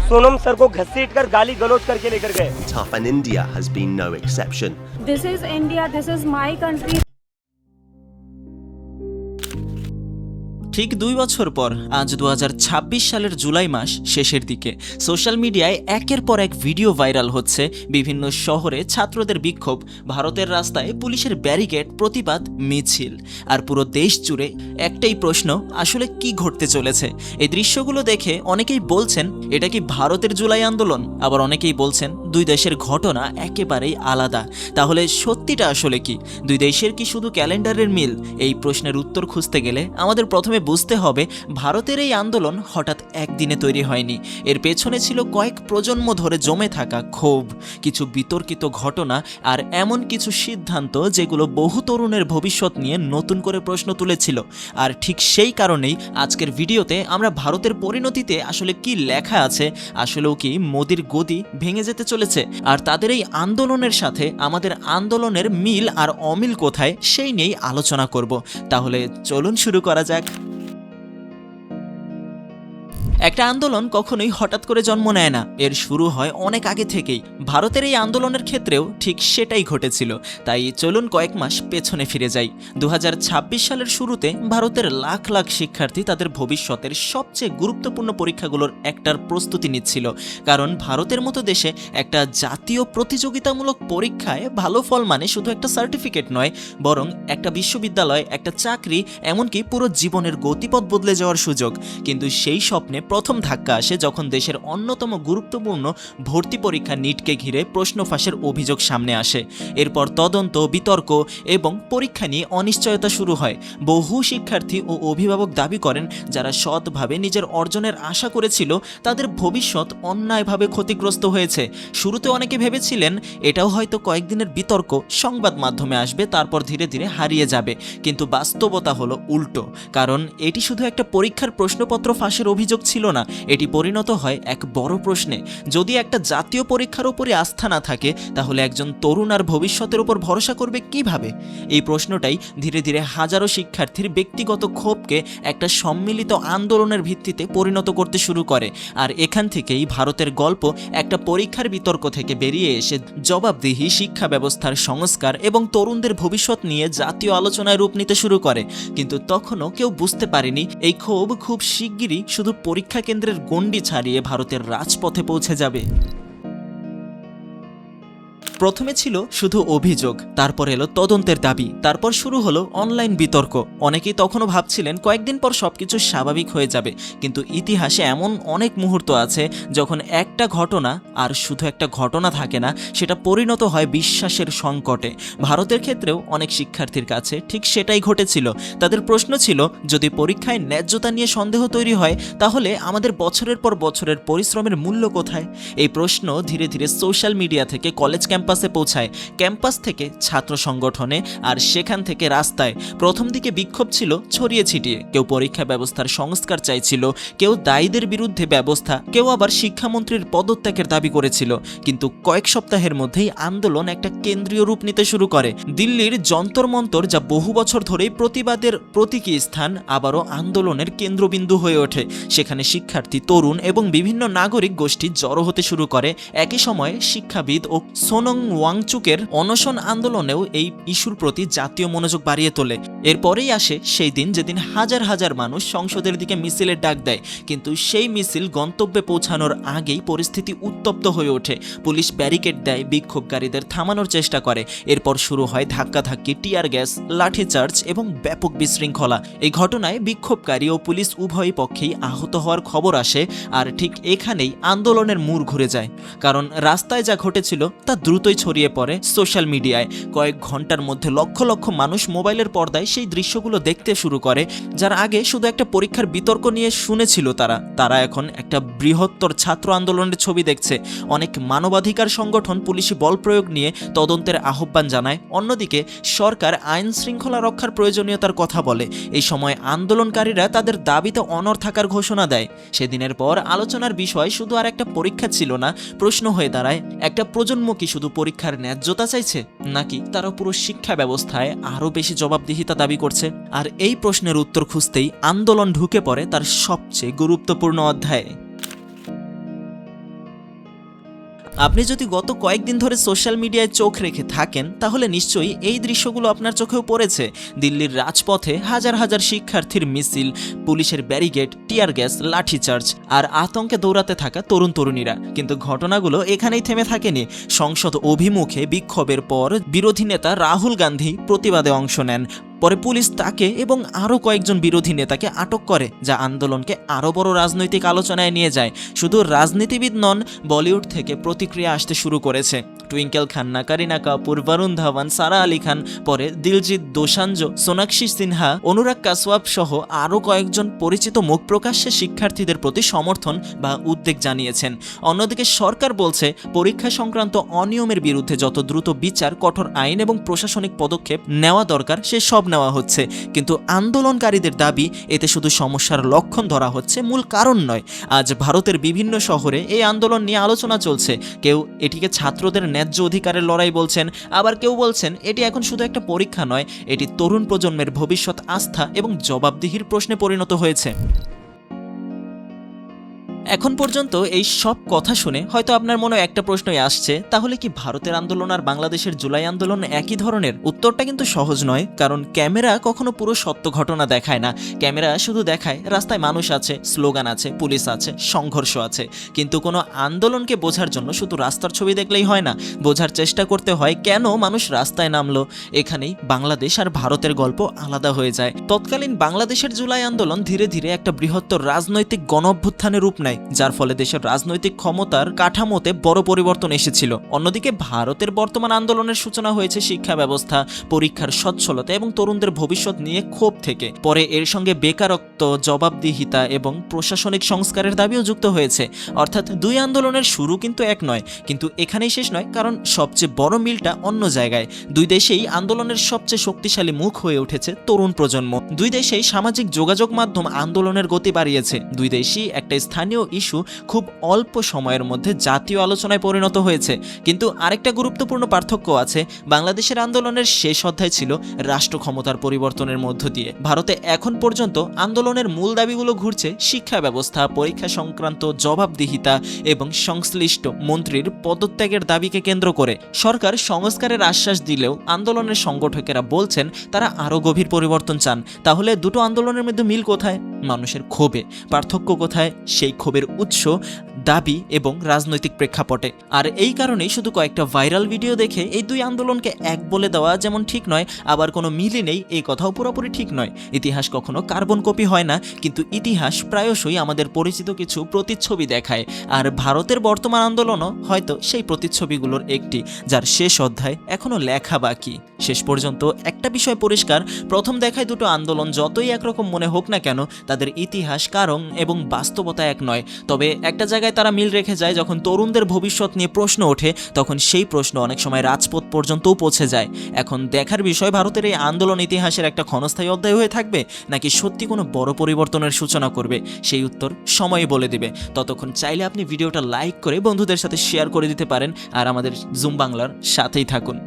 Sonam sir को घसीटकर गाली गलौज करके लेकर गए। Tough, and India has been no exception. This is India, this is my country. ঠিক 2 বছর পর আজ 2026 সালের জুলাই মাস শেষের দিকে সোশ্যাল মিডিয়ায় একের পর এক ভিডিও ভাইরাল হচ্ছে। বিভিন্ন শহরে ছাত্রদের বিক্ষোভ, ভারতের রাস্তায় পুলিশের ব্যারিকেড, প্রতিবাদ, মিছিল, আর পুরো দেশ জুড়ে একটাই প্রশ্ন, আসলে কি ঘটতে চলেছে? এই দৃশ্যগুলো দেখে অনেকেই বলছেন এটা কি ভারতের জুলাই আন্দোলন, আবার অনেকেই বলছেন দুই দেশের ঘটনা একেবারেই আলাদা। তাহলে সত্যিটা আসলে কি? দুই দেশের কি শুধু ক্যালেন্ডারের মিল? এই প্রশ্নের উত্তর খুঁজতে গেলে আমাদের প্রথমে বুঝতে হবে ভারতের এই আন্দোলন হঠাৎ একদিনে তৈরি হয়নি। এর পেছনে ছিল কয়েক প্রজন্ম ধরে জমে থাকা ক্ষোভ, কিছু বিতর্কিত ঘটনা আর এমন কিছু সিদ্ধান্ত যেগুলো বহু তরুণের ভবিষ্যৎ নিয়ে নতুন করে প্রশ্ন তুলেছিল। আর ঠিক সেই কারণেই আজকের ভিডিওতে আমরা ভারতের পরিণতিতে আসলে কি লেখা আছে, আসলেও কি মোদির গদি ভেঙে যেতে চলেছে, আর তাদের এই আন্দোলনের সাথে আমাদের আন্দোলনের মিল আর অমিল কোথায় সেই নিয়েই আলোচনা করব। তাহলে চলুন শুরু করা যাক। একটা আন্দোলন কখনোই হঠাৎ করে জন্ম নেয় না, এর শুরু হয় অনেক আগে থেকেই। ভারতের এই আন্দোলনের ক্ষেত্রেও ঠিক সেটাই ঘটেছিল। তাই চলুন কয়েক মাস পেছনে ফিরে যাই। 2026 সালের শুরুতে ভারতের লাখ লাখ শিক্ষার্থী তাদের ভবিষ্যতের সবচেয়ে গুরুত্বপূর্ণ পরীক্ষাগুলোর একটার প্রস্তুতি নিচ্ছিল। কারণ ভারতের মতো দেশে একটা জাতীয় প্রতিযোগিতামূলক পরীক্ষায় ভালো ফল মানে শুধু একটা সার্টিফিকেট নয়, বরং একটা বিশ্ববিদ্যালয়, একটা চাকরি, এমনকি পুরো জীবনের গতিপথ বদলে যাওয়ার সুযোগ। কিন্তু সেই স্বপ্নে প্রথম ধাক্কা আসে যখন দেশের অন্যতম গুরুত্বপূর্ণ ভর্তি পরীক্ষা নিটকে ঘিরে প্রশ্ন ফাঁসের অভিযোগ সামনে আসে। এরপর তদন্ত, বিতর্ক এবং পরীক্ষা নিয়ে অনিশ্চয়তা শুরু হয়। বহু শিক্ষার্থী ও অভিভাবক দাবি করেন যারা সৎভাবে নিজের অর্জনের আশা করেছিল তাদের ভবিষ্যৎ অন্যায়ভাবে ক্ষতিগ্রস্ত হয়েছে। শুরুতে অনেকে ভেবেছিলেন এটাও হয়তো কয়েকদিনের বিতর্ক, সংবাদ মাধ্যমে আসবে, তারপর ধীরে ধীরে হারিয়ে যাবে। কিন্তু বাস্তবতা হলো উল্টো। কারণ এটি শুধু একটা পরীক্ষার প্রশ্নপত্র ফাঁসের অভিযোগ ছিল না, এটি পরিণত হয় এক বড় প্রশ্নে। যদি একটা জাতীয় পরীক্ষার উপরে আস্থা না থাকে তাহলে একজন তরুণ আর ভবিষ্যতের উপর ভরসা করবে কিভাবে? এই প্রশ্নটাই ধীরে ধীরে হাজারো শিক্ষার্থীর ব্যক্তিগত ক্ষোভকে একটা সম্মিলিত আন্দোলনের ভিত্তিতে পরিণত করতে শুরু করে। আর এখান থেকেই ভারতের গল্প একটা পরীক্ষার বিতর্ক থেকে বেরিয়ে এসে জবাবদিহি, শিক্ষা ব্যবস্থার সংস্কার এবং তরুণদের ভবিষ্যৎ নিয়ে জাতীয় আলোচনায় রূপ নিতে শুরু করে। কিন্তু তখনও কেউ বুঝতে পারেনি এই ক্ষোভ খুব শিগগিরই শুধু পরীক্ষা কেন্দ্রের গণ্ডি ছাড়িয়ে ভারতের রাজপথে পৌঁছে যাবে। প্রথমে ছিল শুধু অভিযোগ, তারপর এলো তদন্তের দাবি, তারপর শুরু হলো অনলাইন বিতর্ক। অনেকেই তখনও ভাবছিলেন কয়েকদিন পর সবকিছু স্বাভাবিক হয়ে যাবে। কিন্তু ইতিহাসে এমন অনেক মুহূর্ত আছে যখন একটা ঘটনা আর শুধু একটা ঘটনা থাকে না, সেটা পরিণত হয় বিশ্বাসের সংকটে। ভারতের ক্ষেত্রেও অনেক শিক্ষার্থীর কাছে ঠিক সেটাই ঘটেছিল। তাদের প্রশ্ন ছিল, যদি পরীক্ষায় ন্যায্যতা নিয়ে সন্দেহ তৈরি হয় তাহলে আমাদের বছরের পর বছরের পরিশ্রমের মূল্য কোথায়? এই প্রশ্ন ধীরে ধীরে সোশ্যাল মিডিয়া থেকে কলেজ ক্যাম্পাসে পৌঁছায়, ক্যাম্পাস থেকে ছাত্র সংগঠনে, আর সেখান থেকে রাস্তায়। প্রথম দিকে বিক্ষোভ ছিল ছড়িয়ে ছিটিয়ে। কেউ পরীক্ষা ব্যবস্থার সংস্কার চাইছিল, কেউ দায়ীদের বিরুদ্ধে ব্যবস্থা, কেউ আবার শিক্ষামন্ত্রীর পদত্যাগের দাবি করেছিল। কিন্তু কয়েক সপ্তাহের মধ্যেই আন্দোলন একটা কেন্দ্রীয় রূপ নিতে শুরু করে। দিল্লির যন্তর মন্তর, যা বহু বছর ধরেই প্রতিবাদের প্রতীকী স্থান, আবারও আন্দোলনের কেন্দ্রবিন্দু হয়ে ওঠে। সেখানে শিক্ষার্থী, তরুণ এবং বিভিন্ন নাগরিক গোষ্ঠী জড়ো হতে শুরু করে। একই সময়ে শিক্ষাবিদ ও সোনং ওয়াংচুকের অনশন আন্দোলনেও এই ইস্যুর প্রতি জাতীয় মনোযোগ বাড়িয়ে তোলে। এরপরেই আসে সেই দিন যেদিন হাজার হাজার মানুষ সংসদের দিকে মিছিলের ডাক দেয়। কিন্তু সেই মিছিল গন্তব্যে পৌঁছানোর আগেই পরিস্থিতি উত্তপ্ত হয়ে ওঠে। পুলিশ ব্যারিকেড দেয়, বিক্ষোভকারীদের থামানোর চেষ্টা করে। এরপর শুরু হয় ধাক্কাধাক্কি, টিয়ার গ্যাস, লাঠিচার্জ এবং ব্যাপক বিশৃঙ্খলা। এই ঘটনায় বিক্ষোভকারী ও পুলিশ উভয় পক্ষেই আহত হওয়ার খবর আসে। আর ঠিক এখানেই আন্দোলনের মোড় ঘুরে যায়। কারণ রাস্তায় যা ঘটেছিল তা দ্রুতই ছড়িয়ে পড়ে সোশ্যাল মিডিয়ায়। কয়েক ঘন্টার মধ্যে লক্ষ লক্ষ মানুষ মোবাইলের পর্দায় সেই দৃশ্যগুলো দেখতে শুরু করে। যারা আগে শুধু একটা পরীক্ষার বিতর্ক নিয়ে শুনেছিল তারা এখন একটা বৃহত্তর ছাত্র আন্দোলনের ছবি দেখছে। অনেক মানবাধিকার সংগঠন পুলিশি বল প্রয়োগ নিয়ে তদন্তের আহ্বান জানায়। অন্যদিকে সরকার আইন শৃঙ্খলা রক্ষার প্রয়োজনীয়তার কথা বলে। এই সময় আন্দোলনকারীরা তাদের দাবিতে অনড় থাকার ঘোষণা দেয়। সেদিনের পর আলোচনার বিষয় শুধু আর একটা পরীক্ষা ছিল না, প্রশ্ন হয়ে দাঁড়ায় একটা প্রজন্ম কি শুধু পরীক্ষার ন্যায্যতা চাইছে, নাকি তারা পুরো শিক্ষা ব্যবস্থায় আরও বেশি জবাবদিহিতা দাবি করছে? আর এই প্রশ্নের উত্তর খুঁজতেই আন্দোলন ঢুকে পড়ে তার সবচেয়ে গুরুত্বপূর্ণ অধ্যায়ে। আপনি যদি গত কয়েকদিন ধরে সোশ্যাল মিডিয়ায় চোখ রেখে থাকেন তাহলে নিশ্চয়ই এই দৃশ্যগুলো আপনার চোখেও পড়েছে। দিল্লির রাজপথে হাজার হাজার শিক্ষার্থীর মিছিল, পুলিশের ব্যারিকেড, টিয়ার গ্যাস, লাঠিচার্জ আর আতঙ্কে দৌড়াতে থাকা তরুণ তরুণীরা। কিন্তু ঘটনাগুলো এখানেই থেমে থাকেনি। সংসদ অভিমুখে বিক্ষোভের পর বিরোধী নেতা রাহুল গান্ধী প্রতিবাদে অংশ নেন। পরে পুলিশ তাকে এবং আরও কয়েকজন বিরোধী নেতাকে আটক করে, যা আন্দোলনকে আরও বড় রাজনৈতিক আলোচনায় নিয়ে যায়। শুধু রাজনীতিবিদ নন, বলিউড থেকে প্রতিক্রিয়া আসতে শুরু করেছে। টুইঙ্কেল খান্না, করিনা কাপুর, বরুণ ধাওয়ান, সারা আলী খান, পরে দিলজিৎ দোসাঞ্জ, সোনাক্ষী সিনহা, অনুরাগ কাসওয়াব সহ আরও কয়েকজন পরিচিত মুখ প্রকাশ্যে শিক্ষার্থীদের প্রতি সমর্থন বা উদ্বেগ জানিয়েছেন। অন্যদিকে সরকার বলছে পরীক্ষা সংক্রান্ত অনিয়মের বিরুদ্ধে যত দ্রুত বিচার, কঠোর আইন এবং প্রশাসনিক পদক্ষেপ নেওয়া দরকার সে সব নেওয়া হচ্ছে। কিন্তু আন্দোলনকারীদের দাবি, এতে শুধু সমস্যার লক্ষণ ধরা হচ্ছে, মূল কারণ নয়। আজ ভারতের বিভিন্ন শহরে এই আন্দোলন নিয়ে আলোচনা চলছে। কেউ এটিকে ছাত্রদের ন্যায্য অধিকারের লড়াই বলছেন, আবার কেউ বলছেন এটি এখন শুধু একটা পরীক্ষা নয়, এটি তরুণ প্রজন্মের ভবিষ্যৎ, আস্থা এবং জবাবদিহির প্রশ্নে পরিণত হয়েছে। এখন পর্যন্ত এই সব কথা শুনে হয়তো আপনার মনে একটা প্রশ্নই আসছে, তাহলে কি ভারতের আন্দোলন আর বাংলাদেশের জুলাই আন্দোলন একই ধরনের? উত্তরটা কিন্তু সহজ নয়, কারণ ক্যামেরা কখনো পুরো সত্য ঘটনা দেখায় না। ক্যামেরা শুধু দেখায় রাস্তায় মানুষ আছে, স্লোগান আছে, পুলিশ আছে, সংঘর্ষ আছে। কিন্তু কোনো আন্দোলনকে বোঝার জন্য শুধু রাস্তার ছবি দেখলেই হয় না, বোঝার চেষ্টা করতে হয় কেন মানুষ রাস্তায় নামলো। এখানেই বাংলাদেশ আর ভারতের গল্প আলাদা হয়ে যায়। তৎকালীন বাংলাদেশের জুলাই আন্দোলন ধীরে ধীরে একটা বৃহত্তর রাজনৈতিক গণঅভ্যুত্থানের রূপ নেয়, যার ফলে দেশের রাজনৈতিক ক্ষমতার কাঠামোতে বড় পরিবর্তন এসেছিল। অন্যদিকে ভারতের বর্তমান আন্দোলনের সূচনা হয়েছে শিক্ষা ব্যবস্থা, পরীক্ষার সচ্ছলতা এবং তরুণদের ভবিষ্যৎ নিয়ে ক্ষোভ থেকে। পরে এর সঙ্গে বেকারত্ব, জবাবদিহিতা এবং প্রশাসনিক সংস্কারের দাবিও যুক্ত হয়েছে। অর্থাৎ দুই আন্দোলনের শুরু কিন্তু এক নয়, কিন্তু এখানেই শেষ নয়, কারণ সবচেয়ে বড় মিলটা অন্য জায়গায়। দুই দেশেই আন্দোলনের সবচেয়ে শক্তিশালী মুখ হয়ে উঠেছে তরুণ প্রজন্ম। দুই দেশেই সামাজিক যোগাযোগ মাধ্যম আন্দোলনের গতি বাড়িয়েছে। দুই দেশই একটা স্থানীয় ইস্যু খুব অল্প সময়ের মধ্যে জাতীয় আলোচনায় পরিণত হয়েছে। কিন্তু আরেকটা গুরুত্বপূর্ণ পার্থক্য আছে। বাংলাদেশের আন্দোলনের শেষ অধ্যায় ছিল রাষ্ট্র ক্ষমতার পরিবর্তনের মধ্য দিয়ে। ভারতে এখন পর্যন্ত আন্দোলনের মূল দাবিগুলো ঘুরছে শিক্ষা ব্যবস্থা, পরীক্ষা সংক্রান্ত জবাবদিহিতা এবং সংশ্লিষ্ট মন্ত্রীর পদত্যাগের দাবিকে কেন্দ্র করে। সরকার সংস্কারের আশ্বাস দিলেও আন্দোলনের সংগঠকেরা বলছেন তারা আরও গভীর পরিবর্তন চান। তাহলে দুটো আন্দোলনের মধ্যে মিল কোথায়? মানুষের ক্ষোভে। পার্থক্য কোথায়? সেই ক্ষোভের উৎস, দাবি এবং রাজনৈতিক প্রেক্ষাপটে। আর এই কারণেই শুধু কয়েকটা ভাইরাল ভিডিও দেখে এই দুই আন্দোলনকে এক বলে দেওয়া যেমন ঠিক নয়, আবার কোনো মিলই নেই এই কথাও পুরোপুরি ঠিক নয়। ইতিহাস কখনো কার্বন কপি হয় না, কিন্তু ইতিহাস প্রায়শই আমাদের পরিচিত কিছু প্রতিচ্ছবি দেখায়। আর ভারতের বর্তমান আন্দোলনও হয়তো সেই প্রতিচ্ছবিগুলোর একটি, যার শেষ অধ্যায় এখনো লেখা বাকি। শেষ পর্যন্ত একটা বিষয় পরিষ্কার, প্রথম দেখায় দুটো আন্দোলন যতই একরকম মনে হোক না কেন, তাদের ইতিহাস, কারণ এবং বাস্তবতা এক নয়। তবে একটা জায়গায় তারা মিল রেখে যায়, যখন তরুণদের ভবিষ্যৎ নিয়ে প্রশ্ন ওঠে তখন সেই প্রশ্ন অনেক সময় রাজপথ পর্যন্তও পৌঁছে যায়। এখন দেখার বিষয়, ভারতের এই আন্দোলন ইতিহাসের একটা ক্ষণস্থায়ী অধ্যায় হয়ে থাকবে নাকি সত্যি কোনো বড় পরিবর্তনের সূচনা করবে, সেই উত্তর সময়ই বলে দিবে। ততক্ষণ চাইলে আপনি ভিডিওটা লাইক করে বন্ধুদের সাথে শেয়ার করে দিতে পারেন আর আমাদের জুম বাংলার সাথেই থাকুন।